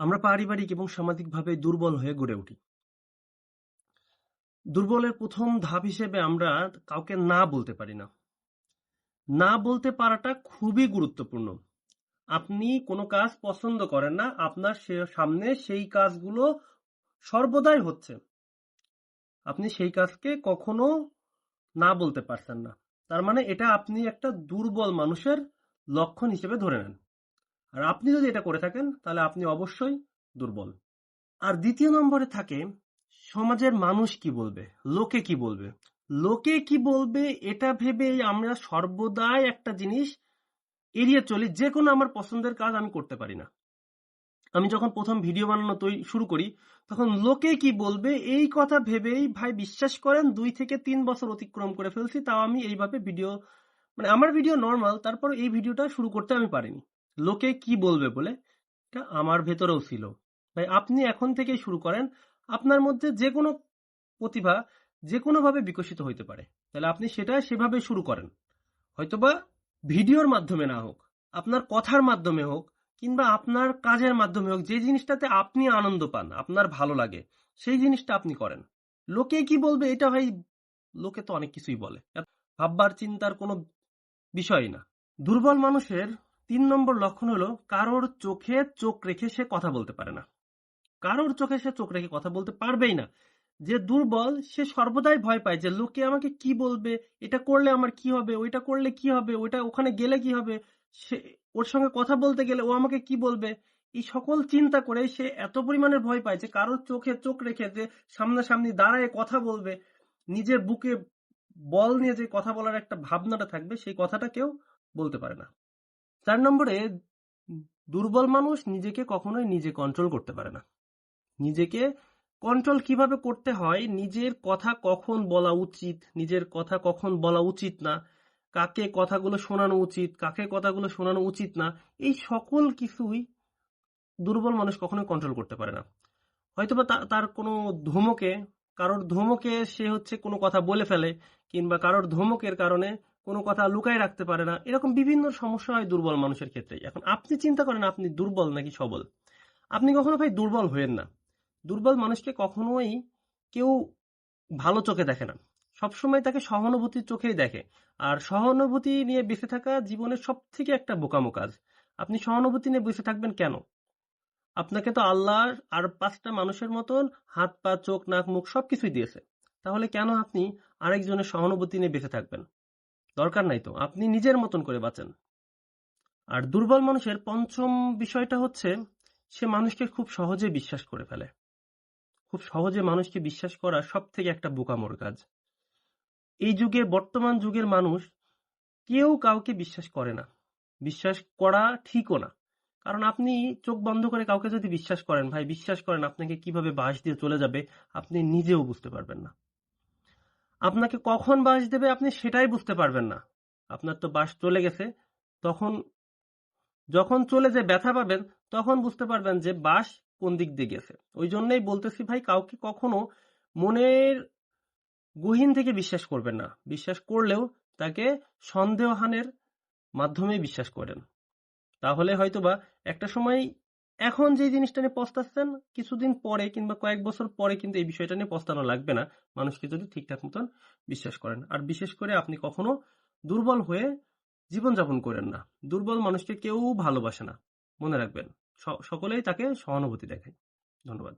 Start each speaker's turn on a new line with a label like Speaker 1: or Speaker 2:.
Speaker 1: আমরা পারিবারিক এবং সামাজিকভাবে দুর্বল হয়ে গড়ে উঠি। দুর্বলের প্রথম ধাপ হিসেবে আমরা কাউকে না বলতে পারি না। না বলতে পারাটা খুবই গুরুত্বপূর্ণ। আপনি কোনো কাজ পছন্দ করেন না, আপনার সামনে সেই কাজগুলো সর্বদাই হচ্ছে। আপনি সেই কাজকে কখনো না বলতে পারছেন না। তার মানে এটা আপনি একটা দুর্বল মানুষের লক্ষণ হিসেবে ধরে নেন। আর আপনি যদি এটা করে থাকেন তাহলে আপনি অবশ্যই দুর্বল। আর দ্বিতীয় নম্বরে থাকে সমাজের মানুষ কি বলবে, লোকে কি বলবে। লোকে কি বলবে এটা ভেবেই আমরা সর্বদাই একটা জিনিস এড়িয়ে চলি। যে কোনো আমার পছন্দের কাজ আমি করতে পারি না। আমি যখন প্রথম ভিডিও বানানো শুরু করি তখন লোকে কি বলবে এই কথা ভেবেই ভাই বিশ্বাস করেন 2 থেকে 3 বছর অতিক্রম করে ফেলছি, তাও আমি এইভাবে ভিডিও মানে আমার ভিডিও নর্মাল, তারপর এই ভিডিওটা শুরু করতে আমি পারিনি। লোকে কি বলবে বলে এটা আমার ভেতরেও ছিল। ভাই আপনি এখন থেকেই শুরু করেন, আপনার মধ্যে যে কোনো প্রতিভা যে কোনোভাবে বিকশিত হইতে পারে, তাহলে আপনি সেটা সেভাবে শুরু করেন। হয়তোবা ভিডিওর মাধ্যমে না হোক, আপনার কথার মাধ্যমে হোক, কিংবা আপনার কাজের মাধ্যমে হোক, যে জিনিসটাতে আপনি আনন্দ পান, আপনার ভালো লাগে, সেই জিনিসটা আপনি করেন। লোকে কি বলবে এটা ভাই, লোকে তো অনেক কিছুই বলে, ভাববার চিন্তার কোনো বিষয়ই না। দুর্বল মানুষের 3 নম্বর লক্ষণ হলো কারোর চোখে চোখ রেখে সে কথা বলতে পারে না। কারোর চোখে সে চোখ রেখে কথা বলতে পারবেই না। যে দুর্বল সে সর্বদাই ভয় পায় যে লোকে আমাকে কি বলবে, এটা করলে আমার কি হবে, ওইটা করলে কি হবে, ওইটা ওখানে গেলে কি হবে, সে ওর সঙ্গে কথা বলতে গেলে ও আমাকে কি বলবে। এই সকল চিন্তা করে সে এত পরিমাণের ভয় পায় যে কারোর চোখে চোখ রেখে যে সামনাসামনি দাঁড়ায় কথা বলবে, নিজের বুকে বল নিয়ে যে কথা বলার একটা ভাবনাটা থাকবে, সেই কথাটা কেউ বলতে পারে না। 4 নম্বরে দুর্বল মানুষ নিজেকে কখনোই নিজে কন্ট্রোল করতে পারে না। নিজেকে কন্ট্রোল কিভাবে করতে হয়, নিজের কথা কখন বলা উচিত, নিজের কথা কখন বলা উচিত না, কাকে কথাগুলো শোনানো উচিত, কাকে কথাগুলো শোনানো উচিত না, এই সকল কিছুই দুর্বল মানুষ কখনোই কন্ট্রোল করতে পারে না। হয়তোবা তার কোনো ধমকে, কারোর ধমকে সে হচ্ছে কোনো কথা বলে ফেলে, কিংবা কারোর ধমকের কারণে কোনো কথা লুকায় রাখতে পারে না। এরকম বিভিন্ন সমস্যা হয় দুর্বল মানুষের ক্ষেত্রে। এখন আপনি চিন্তা করেন আপনি দুর্বল নাকি সবল। আপনি কখনো ভাই দুর্বল হয়েন না। দুর্বল মানুষকে কখনোই কেউ ভালো চোখে দেখে না, সবসময় তাকে সহানুভূতির চোখেই দেখে। আর সহানুভূতি নিয়ে বেঁচে থাকা জীবনের সব থেকে একটা বোকামো কাজ। আপনি সহানুভূতি নিয়ে বেঁচে থাকবেন কেন? আপনাকে তো আল্লাহ আর 5টা মানুষের মতন হাত পা চোখ নাক মুখ সবকিছুই দিয়েছে, তাহলে কেন আপনি আরেকজনের সহানুভূতি নিয়ে বেঁচে থাকবেন? দরকার নাই তো, আপনি নিজের মতন করে বাঁচেন। আর দুর্বল মানুষের 5ম বিষয়টা হচ্ছে সে মানুষকে খুব সহজে বিশ্বাস করে ফেলে। খুব সহজে মানুষকে বিশ্বাস করা সব থেকে একটা বোকামোর কাজ। এই যুগে, বর্তমান যুগের মানুষ কেউ কাউকে বিশ্বাস করে না। বিশ্বাস করা ঠিকও না। কারণ আপনি চোখ বন্ধ করে কাউকে যদি বিশ্বাস করেন, ভাই বিশ্বাস করেন আপনাকে কিভাবে বাঁশ দিয়ে চলে যাবে আপনি নিজেও বুঝতে পারবেন না। আপনাকে কখন বাঁশ দেবে আপনি সেটাই বুঝতে পারবেন না। আপনার তো বাঁশ চলে গেছে, তখন যখন চলে যে ব্যথা পাবেন তখন বুঝতে পারবেন যে বাঁশ কোন দিক দিয়ে গেছে। ওই জন্যই বলতেছি ভাই, কাউকে কখনো মনের গহীন থেকে বিশ্বাস করবেন না। বিশ্বাস করলেও তাকে সন্দেহানের মাধ্যমে বিশ্বাস করেন। তাহলে হয়তোবা একটা সময় এখন যে জিনিসটা নিয়ে পস্তাচ্ছেন, কিছুদিন পরে কিংবা কয়েক বছর পরে কিন্তু এই বিষয়টা নিয়ে পস্তানো লাগবে না, মানুষকে যদি ঠিকঠাক মতন বিশ্বাস করেন। আর বিশেষ করে আপনি কখনো দুর্বল হয়ে জীবনযাপন করেন না। দুর্বল মানুষকে কেউ ভালোবাসে না, মনে রাখবেন। সকলেই তাকে সহানুভূতি দেখায়। ধন্যবাদ।